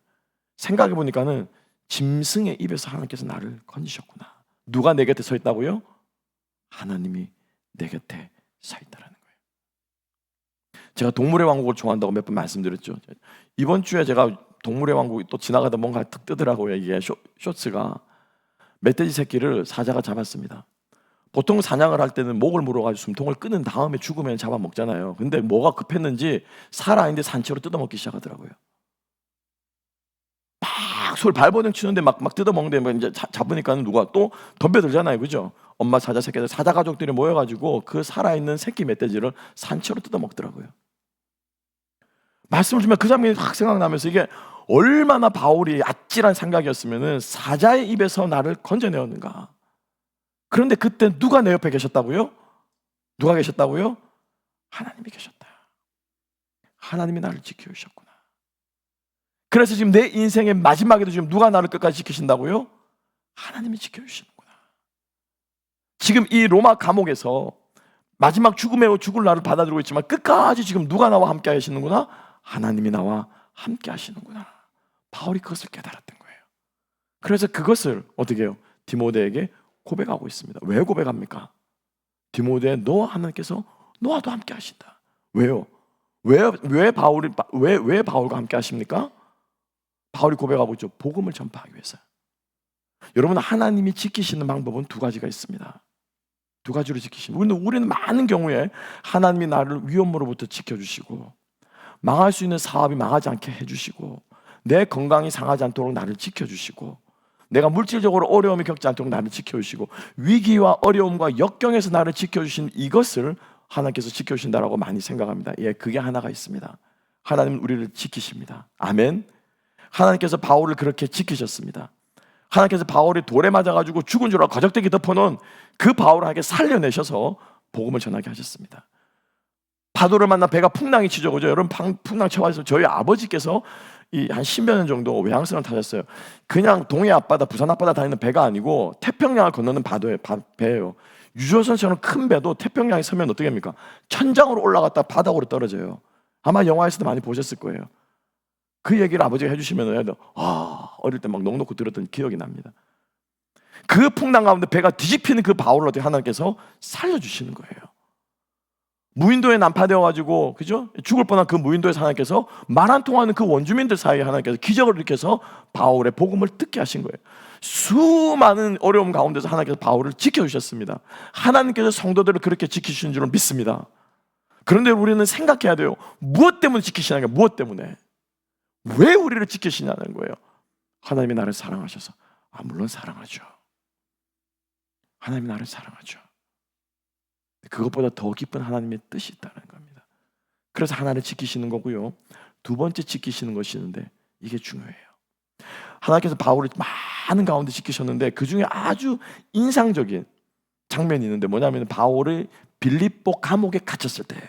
[SPEAKER 1] 생각해 보니까는 짐승의 입에서 하나님께서 나를 건지셨구나. 누가 내 곁에 서 있다고요? 하나님이 내 곁에 서 있다라는 거예요. 제가 동물의 왕국을 좋아한다고 몇 번 말씀드렸죠. 이번 주에 제가 동물의 왕국이 또 지나가다 뭔가 툭 뜨더라고요. 이게 쇼츠가 멧돼지 새끼를 사자가 잡았습니다. 보통 사냥을 할 때는 목을 물어가지고 숨통을 끊은 다음에 죽으면 잡아먹잖아요. 근데 뭐가 급했는지 살아있는데 산채로 뜯어먹기 시작하더라고요. 막 소리 발버둥 치는데 막 뜯어먹는데 뭐 이제 잡으니까는 누가 또 덤벼들잖아요, 그죠? 엄마 사자 새끼들, 사자 가족들이 모여가지고 그 살아있는 새끼 멧돼지를 산채로 뜯어먹더라고요. 말씀을 주면 그 장면이 확 생각나면서 이게 얼마나 바울이 아찔한 생각이었으면은 사자의 입에서 나를 건져내었는가. 그런데 그때 누가 내 옆에 계셨다고요? 누가 계셨다고요? 하나님이 계셨다. 하나님이 나를 지켜주셨구나. 그래서 지금 내 인생의 마지막에도 지금 누가 나를 끝까지 지키신다고요? 하나님이 지켜주시는구나. 지금 이 로마 감옥에서 마지막 죽음에 죽을 날을 받아들이고 있지만 끝까지 지금 누가 나와 함께 하시는구나? 하나님이 나와 함께 하시는구나. 바울이 그것을 깨달았던 거예요. 그래서 그것을 어떻게 해요? 디모데에게 고백하고 있습니다. 왜 고백합니까? 디모데, 너와 하나님께서 너와도 함께 하신다. 왜요? 왜 바울과 함께 하십니까? 바울이 고백하고 있죠. 복음을 전파하기 위해서. 여러분, 하나님이 지키시는 방법은 두 가지가 있습니다. 두 가지로 지키십니다. 우리는 많은 경우에 하나님이 나를 위험으로부터 지켜주시고 망할 수 있는 사업이 망하지 않게 해주시고 내 건강이 상하지 않도록 나를 지켜주시고 내가 물질적으로 어려움을 겪지 않도록 나를 지켜주시고 위기와 어려움과 역경에서 나를 지켜주신 이것을 하나님께서 지켜주신다라고 많이 생각합니다. 예, 그게 하나가 있습니다. 하나님은 우리를 지키십니다. 아멘. 하나님께서 바울을 그렇게 지키셨습니다. 하나님께서 바울이 돌에 맞아가지고 죽은 줄 알고 거적대기 덮어놓은 그 바울을 하나님께 살려내셔서 복음을 전하게 하셨습니다. 파도를 만나 배가 풍랑이 치죠, 그죠? 여러분 풍랑 쳐와서 저희 아버지께서 한 10여 년 정도 외항선을 타셨어요. 그냥 동해 앞바다, 부산 앞바다 다니는 배가 아니고 태평양을 건너는 배예요. 유조선처럼 큰 배도 태평양에 서면 어떻게 합니까? 천장으로 올라갔다 바닥으로 떨어져요. 아마 영화에서도 많이 보셨을 거예요. 그 얘기를 아버지가 해주시면 어릴 때 막 넋놓고 들었던 기억이 납니다. 그 풍랑 가운데 배가 뒤집히는 그 바울을 어떻게 하나님께서 살려주시는 거예요. 무인도에 난파되어가지고, 그죠? 죽을 뻔한 그 무인도에서 하나님께서 말 안 통하는 그 원주민들 사이에 하나님께서 기적을 일으켜서 바울의 복음을 듣게 하신 거예요. 수많은 어려움 가운데서 하나님께서 바울을 지켜주셨습니다. 하나님께서 성도들을 그렇게 지키시는 줄은 믿습니다. 그런데 우리는 생각해야 돼요. 무엇 때문에 지키시냐는 거예요. 무엇 때문에? 왜 우리를 지키시냐는 거예요. 하나님이 나를 사랑하셔서. 물론 사랑하죠. 하나님이 나를 사랑하죠. 그것보다 더 깊은 하나님의 뜻이 있다는 겁니다. 그래서 하나를 지키시는 거고요. 두 번째 지키시는 것이 있는데 이게 중요해요. 하나님께서 바울을 많은 가운데 지키셨는데 그 중에 아주 인상적인 장면이 있는데 뭐냐면 바울이 빌립보 감옥에 갇혔을 때예요.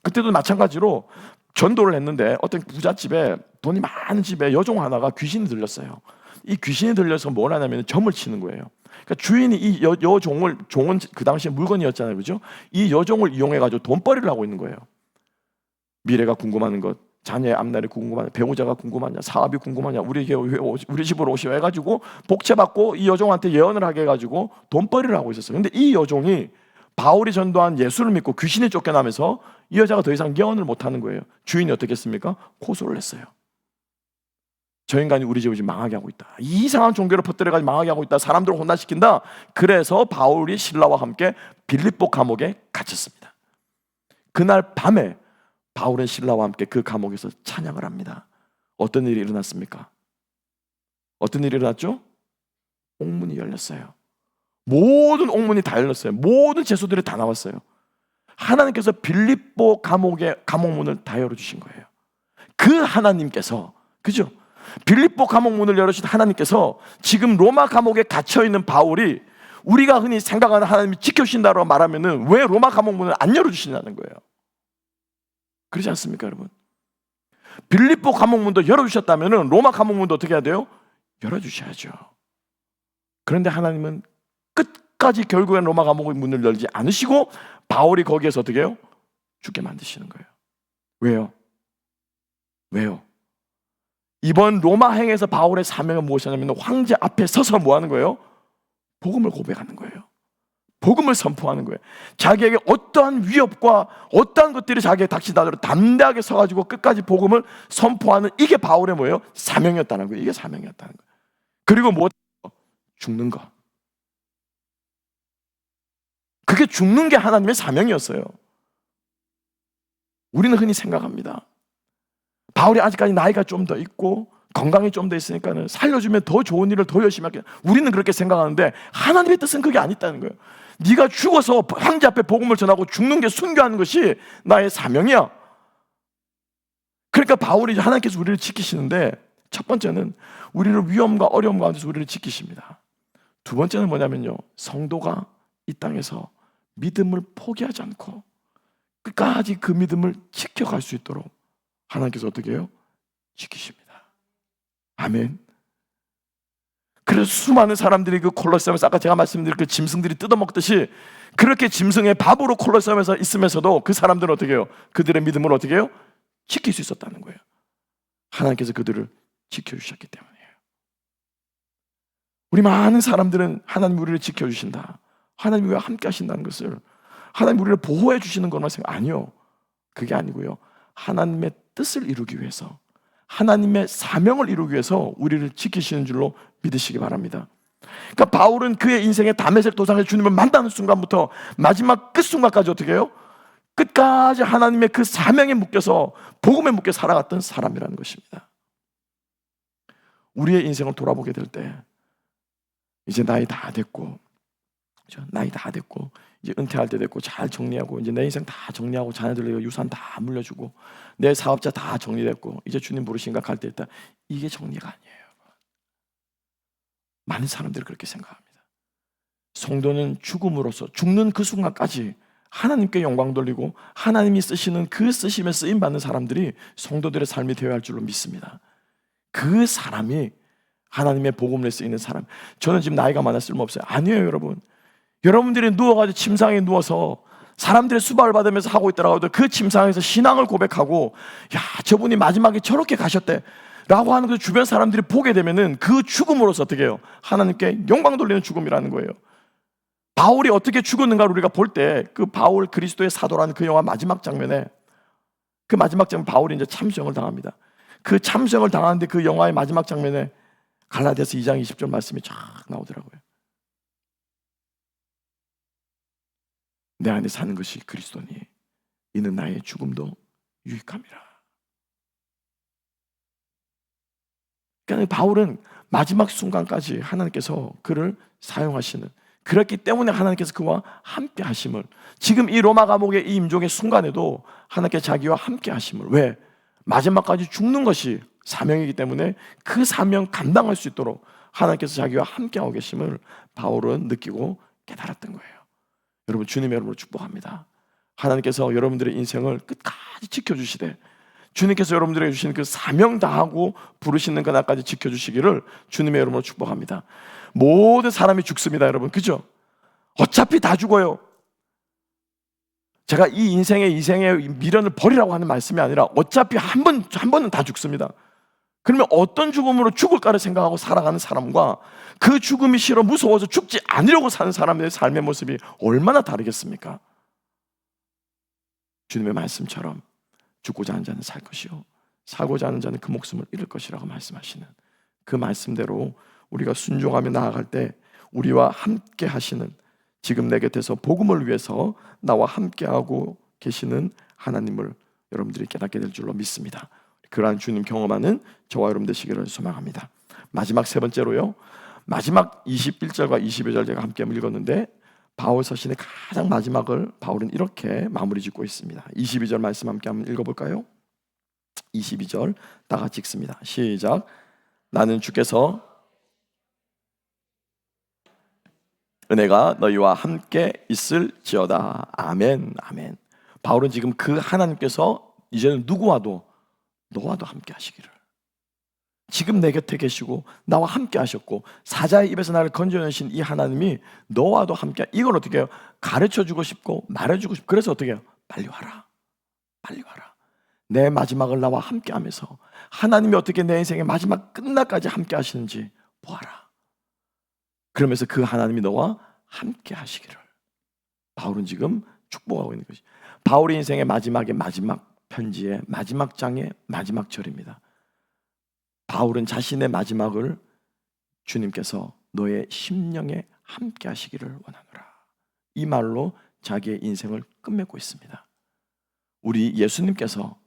[SPEAKER 1] 그때도 마찬가지로 전도를 했는데 어떤 부잣집에 돈이 많은 집에 여종 하나가 귀신이 들렸어요. 이 귀신이 들려서 뭘 하냐면 점을 치는 거예요. 그러니까 주인이 이 여종은 그 당시에 물건이었잖아요, 그죠? 이 여종을 이용해가지고 돈벌이를 하고 있는 거예요. 미래가 궁금한 것, 자녀의 앞날이 궁금하냐, 배우자가 궁금하냐, 사업이 궁금하냐, 우리 집으로 오시오 해가지고 복채받고 이 여종한테 예언을 하게 해가지고 돈벌이를 하고 있었어요. 근데 이 여종이 바울이 전도한 예수를 믿고 귀신이 쫓겨나면서 이 여자가 더 이상 예언을 못하는 거예요. 주인이 어떻게 했습니까? 고소를 했어요. 저 인간이 우리 집을 지금 망하게 하고 있다. 이상한 종교를 퍼뜨려가지고 망하게 하고 있다. 사람들을 혼란시킨다. 그래서 바울이 신라와 함께 빌립보 감옥에 갇혔습니다. 그날 밤에 바울은 신라와 함께 그 감옥에서 찬양을 합니다. 어떤 일이 일어났습니까? 어떤 일이 일어났죠? 옥문이 열렸어요. 모든 옥문이 다 열렸어요. 모든 죄수들이 다 나왔어요. 하나님께서 빌립보 감옥의 감옥문을 다 열어주신 거예요. 그 하나님께서, 그죠? 빌립보 감옥 문을 열으신 하나님께서 지금 로마 감옥에 갇혀있는 바울이 우리가 흔히 생각하는 하나님이 지켜주신다고 말하면은 왜 로마 감옥 문을 안 열어주시냐는 거예요. 그렇지 않습니까, 여러분? 빌립보 감옥 문도 열어주셨다면은 로마 감옥 문도 어떻게 해야 돼요? 열어주셔야죠. 그런데 하나님은 끝까지 결국엔 로마 감옥의 문을 열지 않으시고 바울이 거기에서 어떻게 해요? 죽게 만드시는 거예요. 왜요? 왜요? 이번 로마 행에서 바울의 사명은 무엇이냐면 황제 앞에 서서 뭐 하는 거예요? 복음을 고백하는 거예요. 복음을 선포하는 거예요. 자기에게 어떠한 위협과 어떠한 것들이 자기에게 닥치더라도 담대하게 서가지고 끝까지 복음을 선포하는 이게 바울의 뭐예요? 사명이었다는 거예요. 이게 사명이었다는 거예요. 그리고 뭐? 죽는 거. 그게 죽는 게 하나님의 사명이었어요. 우리는 흔히 생각합니다. 바울이 아직까지 나이가 좀 더 있고 건강이 좀 더 있으니까는 살려주면 더 좋은 일을 더 열심히 할게. 우리는 그렇게 생각하는데 하나님의 뜻은 그게 아니다는 거예요. 네가 죽어서 황제 앞에 복음을 전하고 죽는 게 순교하는 것이 나의 사명이야. 그러니까 바울이 하나님께서 우리를 지키시는데 첫 번째는 우리를 위험과 어려움 가운데서 우리를 지키십니다. 두 번째는 뭐냐면요, 성도가 이 땅에서 믿음을 포기하지 않고 끝까지 그 믿음을 지켜갈 수 있도록 하나님께서 어떻게 해요? 지키십니다. 아멘. 그래서 수많은 사람들이 그 콜로세움에서 아까 제가 말씀드린 그 짐승들이 뜯어먹듯이 그렇게 짐승의 밥으로 콜로세움에서 있으면서도 그 사람들은 어떻게 해요? 그들의 믿음을 어떻게 해요? 지킬 수 있었다는 거예요. 하나님께서 그들을 지켜주셨기 때문이에요. 우리 많은 사람들은 하나님 우리를 지켜주신다, 하나님 우리와 함께 하신다는 것을, 하나님 우리를 보호해 주시는 것만 생각, 아니요. 그게 아니고요, 하나님의 뜻을 이루기 위해서, 하나님의 사명을 이루기 위해서 우리를 지키시는 줄로 믿으시기 바랍니다. 그러니까 바울은 그의 인생의 다메섹 도상에서 주님을 만나는 순간부터 마지막 끝 순간까지 어떻게 해요? 끝까지 하나님의 그 사명에 묶여서 복음에 묶여 살아갔던 사람이라는 것입니다. 우리의 인생을 돌아보게 될 때 이제 나이 다 됐고, 나이 다 됐고 이제 은퇴할 때 됐고 잘 정리하고 이제 내 인생 다 정리하고 자녀들에게 유산 다 물려주고 내 사업자 다 정리됐고 이제 주님 부르신가 갈 때 있다. 이게 정리가 아니에요. 많은 사람들이 그렇게 생각합니다. 성도는 죽음으로써, 죽는 그 순간까지 하나님께 영광 돌리고 하나님이 쓰시는 그 쓰심에 쓰임받는 사람들이 성도들의 삶이 되어야 할 줄로 믿습니다. 그 사람이 하나님의 복음을 쓰이는 사람. 저는 지금 나이가 많아 쓸모없어요. 아니에요, 여러분. 여러분들이 누워가지고 침상에 누워서 사람들의 수발을 받으면서 하고 있더라고도 그 침상에서 신앙을 고백하고, 야, 저분이 마지막에 저렇게 가셨대 라고 하는 그 주변 사람들이 보게 되면은 그 죽음으로서 어떻게 해요? 하나님께 영광 돌리는 죽음이라는 거예요. 바울이 어떻게 죽었는가를 우리가 볼 때 그 바울 그리스도의 사도라는 그 영화 마지막 장면에, 그 마지막 장면 바울이 이제 참수형을 당합니다. 그 참수형을 당하는데 그 영화의 마지막 장면에 갈라디아서 2장 20절 말씀이 쫙 나오더라고요. 내 안에 사는 것이 그리스도니 이는 나의 죽음도 유익함이라. 그러니까 바울은 마지막 순간까지 하나님께서 그를 사용하시는, 그렇기 때문에 하나님께서 그와 함께 하심을, 지금 이 로마 감옥의 이 임종의 순간에도 하나님께 자기와 함께 하심을, 왜? 마지막까지 죽는 것이 사명이기 때문에 그 사명 감당할 수 있도록 하나님께서 자기와 함께 하고 계심을 바울은 느끼고 깨달았던 거예요. 여러분, 주님의 이름으로 축복합니다. 하나님께서 여러분들의 인생을 끝까지 지켜주시되 주님께서 여러분들에게 주신 그 사명 다하고 부르시는 그날까지 지켜주시기를 주님의 이름으로 축복합니다. 모든 사람이 죽습니다, 여러분. 그죠? 어차피 다 죽어요. 제가 이 인생의 미련을 버리라고 하는 말씀이 아니라 어차피 한 번은 다 죽습니다. 그러면 어떤 죽음으로 죽을까를 생각하고 살아가는 사람과 그 죽음이 싫어 무서워서 죽지 않으려고 사는 사람의 삶의 모습이 얼마나 다르겠습니까? 주님의 말씀처럼 죽고자 하는 자는 살 것이요 살고자 하는 자는 그 목숨을 잃을 것이라고 말씀하시는 그 말씀대로 우리가 순종하며 나아갈 때 우리와 함께 하시는, 지금 내 곁에서 복음을 위해서 나와 함께하고 계시는 하나님을 여러분들이 깨닫게 될 줄로 믿습니다. 그러한 주님 경험하는 저와 여러분 되시기를 소망합니다. 마지막 세 번째로요, 마지막 21절과 22절 제가 함께 읽었는데 바울 서신의 가장 마지막을 바울은 이렇게 마무리 짓고 있습니다. 22절 말씀 함께 한번 읽어볼까요? 22절 다 같이 읽습니다. 시작. 나는 주께서 은혜가 너희와 함께 있을지어다. 아멘. 아멘. 바울은 지금 그 하나님께서 이제는 누구와도 너와도 함께 하시기를, 지금 내 곁에 계시고 나와 함께 하셨고 사자의 입에서 나를 건져내신 이 하나님이 너와도 함께, 이걸 어떻게 해요? 가르쳐주고 싶고 말해주고 싶고, 그래서 어떻게 해요? 빨리 와라, 빨리 와라. 내 마지막을 나와 함께 하면서 하나님이 어떻게 내 인생의 마지막 끝날까지 함께 하시는지 보아라. 그러면서 그 하나님이 너와 함께 하시기를 바울은 지금 축복하고 있는 것이, 바울의 인생의 마지막의 마지막 편지의 마지막 장의 마지막 절입니다. 바울은 자신의 마지막을 주님께서 너의 심령에 함께 하시기를 원하노라, 이 말로 자기의 인생을 끝맺고 있습니다. 우리 예수님께서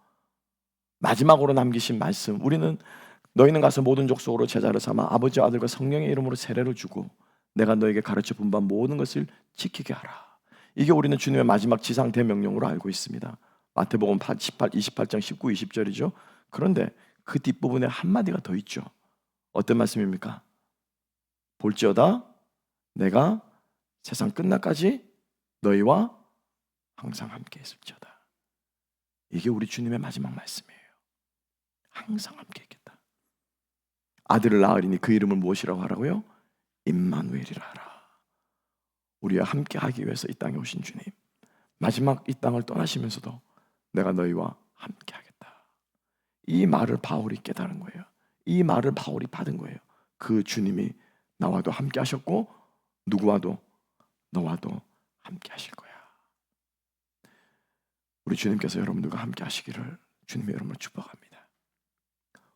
[SPEAKER 1] 마지막으로 남기신 말씀, 우리는 너희는 가서 모든 족속으로 제자를 삼아 아버지와 아들과 성령의 이름으로 세례를 주고 내가 너에게 가르쳐 본 바 모든 것을 지키게 하라. 이게 우리는 주님의 마지막 지상 대명령으로 알고 있습니다. 마태복음 28장 19, 20절이죠. 그런데 그 뒷부분에 한마디가 더 있죠. 어떤 말씀입니까? 볼지어다 내가 세상 끝날까지 너희와 항상 함께 있을지어다. 이게 우리 주님의 마지막 말씀이에요. 항상 함께 있겠다. 아들을 낳으리니 그 이름을 무엇이라고 하라고요? 임마누엘이라 하라. 우리와 함께 하기 위해서 이 땅에 오신 주님, 마지막 이 땅을 떠나시면서도 내가 너희와 함께 하겠다. 이 말을 바울이 깨달은 거예요. 이 말을 바울이 받은 거예요. 그 주님이 나와도 함께 하셨고 누구와도 너와도 함께 하실 거야. 우리 주님께서 여러분들과 함께 하시기를 주님의 이름으로 축복합니다.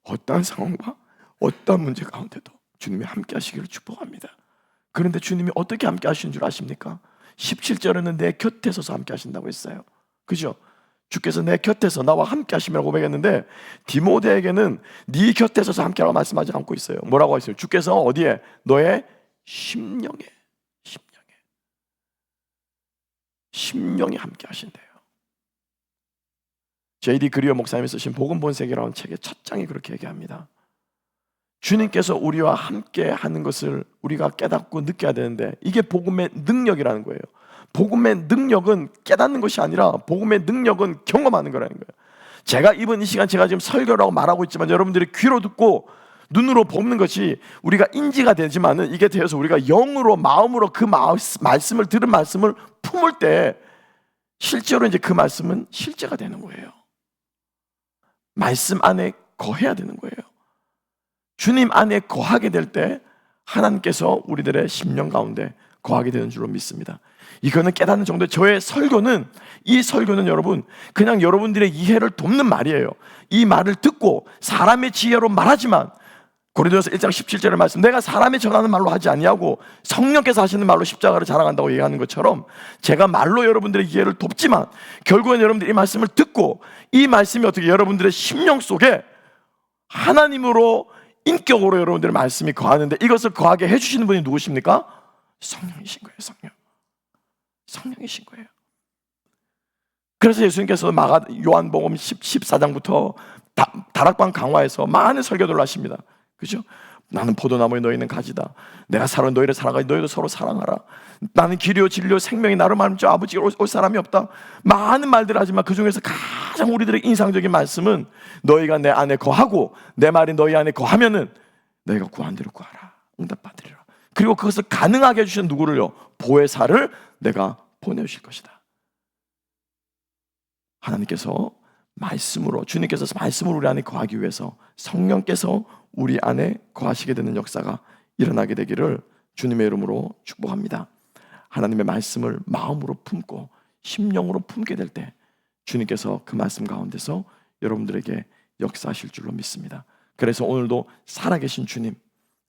[SPEAKER 1] 어떠한 상황과 어떠한 문제 가운데도 주님이 함께 하시기를 축복합니다. 그런데 주님이 어떻게 함께 하시는 줄 아십니까? 17절에는 내 곁에 서서 함께 하신다고 했어요. 그죠? 주께서 내 곁에서 나와 함께 하심이라고 고백했는데 디모데에게는 네 곁에 서서 함께 하라고 말씀하지 않고 있어요. 뭐라고 하셨어요? 주께서 어디에? 너의 심령에 함께 하신대요. J.D. 그리어 목사님이 쓰신 복음 본색이라는 책의 첫 장이 그렇게 얘기합니다. 주님께서 우리와 함께 하는 것을 우리가 깨닫고 느껴야 되는데 이게 복음의 능력이라는 거예요. 복음의 능력은 깨닫는 것이 아니라 복음의 능력은 경험하는 거라는 거예요. 제가 이번 이 시간 제가 지금 설교라고 말하고 있지만 여러분들이 귀로 듣고 눈으로 보는 것이 우리가 인지가 되지만은 이게 되어서 우리가 영으로 마음으로 그 말씀을 들은 말씀을 품을 때 실제로 이제 그 말씀은 실제가 되는 거예요. 말씀 안에 거해야 되는 거예요. 주님 안에 거하게 될 때 하나님께서 우리들의 심령 가운데 거하게 되는 줄로 믿습니다. 이거는 깨닫는 정도의 저의 설교는, 이 설교는 여러분 그냥 여러분들의 이해를 돕는 말이에요. 이 말을 듣고 사람의 지혜로 말하지만 고린도전서 1장 17절의 말씀, 내가 사람이 전하는 말로 하지 아니하고 성령께서 하시는 말로 십자가를 자랑한다고 얘기하는 것처럼 제가 말로 여러분들의 이해를 돕지만 결국엔 여러분들이 이 말씀을 듣고 이 말씀이 어떻게 여러분들의 심령 속에 하나님으로 인격으로 여러분들의 말씀이 거하는데 이것을 거하게 해주시는 분이 누구십니까? 성령이신 거예요. 성령이신 거예요. 그래서 예수님께서 요한복음 14장부터 다락방 강화에서 많은 설교들을 하십니다. 그죠? 나는 포도나무에 너희는 가지다. 내가 살아 너희를 사랑하니 너희도 서로 사랑하라. 나는 길이요 진리요 생명이 나를 말하면 저 아버지가 올 사람이 없다. 많은 말들을 하지만 그 중에서 가장 우리들의 인상적인 말씀은 너희가 내 안에 거하고 내 말이 너희 안에 거하면은 너희가 구한 대로 구하라. 응답받으리라. 그리고 그것을 가능하게 해주신 누구를요? 보혜사를 내가 보내주실 것이다. 하나님께서 말씀으로, 주님께서 말씀으로 우리 안에 거하기 위해서 성령께서 우리 안에 거하시게 되는 역사가 일어나게 되기를 주님의 이름으로 축복합니다. 하나님의 말씀을 마음으로 품고 심령으로 품게 될 때 주님께서 그 말씀 가운데서 여러분들에게 역사하실 줄로 믿습니다. 그래서 오늘도 살아계신 주님,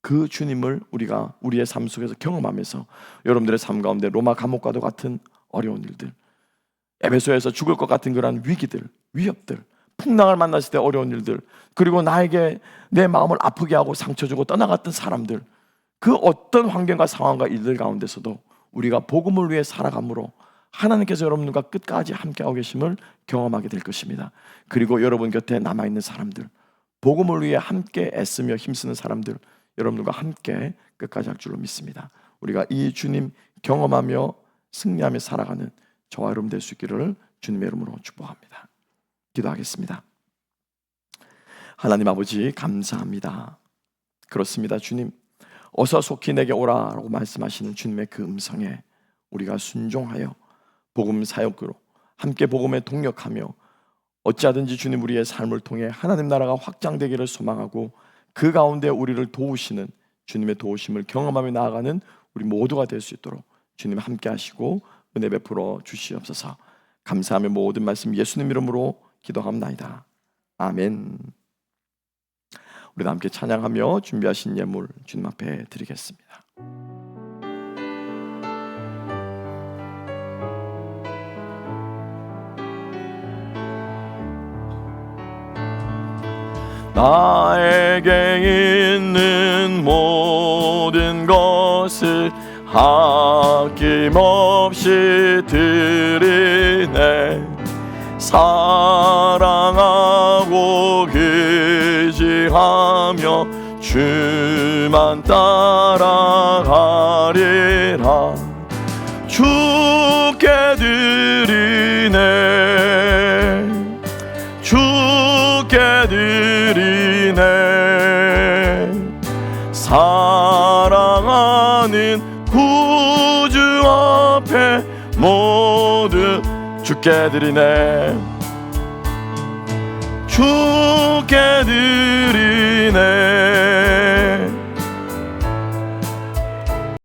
[SPEAKER 1] 그 주님을 우리가 우리의 삶 속에서 경험하면서 여러분들의 삶 가운데 로마 감옥과도 같은 어려운 일들, 에베소에서 죽을 것 같은 그런 위기들, 위협들, 풍랑을 만났을 때 어려운 일들, 그리고 나에게 내 마음을 아프게 하고 상처 주고 떠나갔던 사람들, 그 어떤 환경과 상황과 일들 가운데서도 우리가 복음을 위해 살아감으로 하나님께서 여러분들과 끝까지 함께하고 계심을 경험하게 될 것입니다. 그리고 여러분 곁에 남아있는 사람들, 복음을 위해 함께 애쓰며 힘쓰는 사람들, 여러분들과 함께 끝까지 할 줄로 믿습니다. 우리가 이 주님 경험하며 승리하며 살아가는 저와 여러분 될 수 있기를 주님의 이름으로 축복합니다. 기도하겠습니다. 하나님 아버지, 감사합니다. 그렇습니다. 주님, 어서 속히 내게 오라라고 말씀하시는 주님의 그 음성에 우리가 순종하여 복음 사역으로 함께 복음에 동력하며 어찌하든지 주님 우리의 삶을 통해 하나님 나라가 확장되기를 소망하고 그 가운데 우리를 도우시는 주님의 도우심을 경험하며 나아가는 우리 모두가 될 수 있도록 주님 함께 하시고 은혜 베풀어 주시옵소서. 감사하며 모든 말씀 예수님 이름으로 기도합나이다. 아멘. 우리도 함께 찬양하며 준비하신 예물 주님 앞에 드리겠습니다. 나에게 있는 모든 것을 아낌없이 드리네. 사랑하고 의지하며 주만 따라가리라. 주께 드리네. 주께 드리네. 사랑하는 구주 앞에 모두 주께 드리네. 주께 드리네.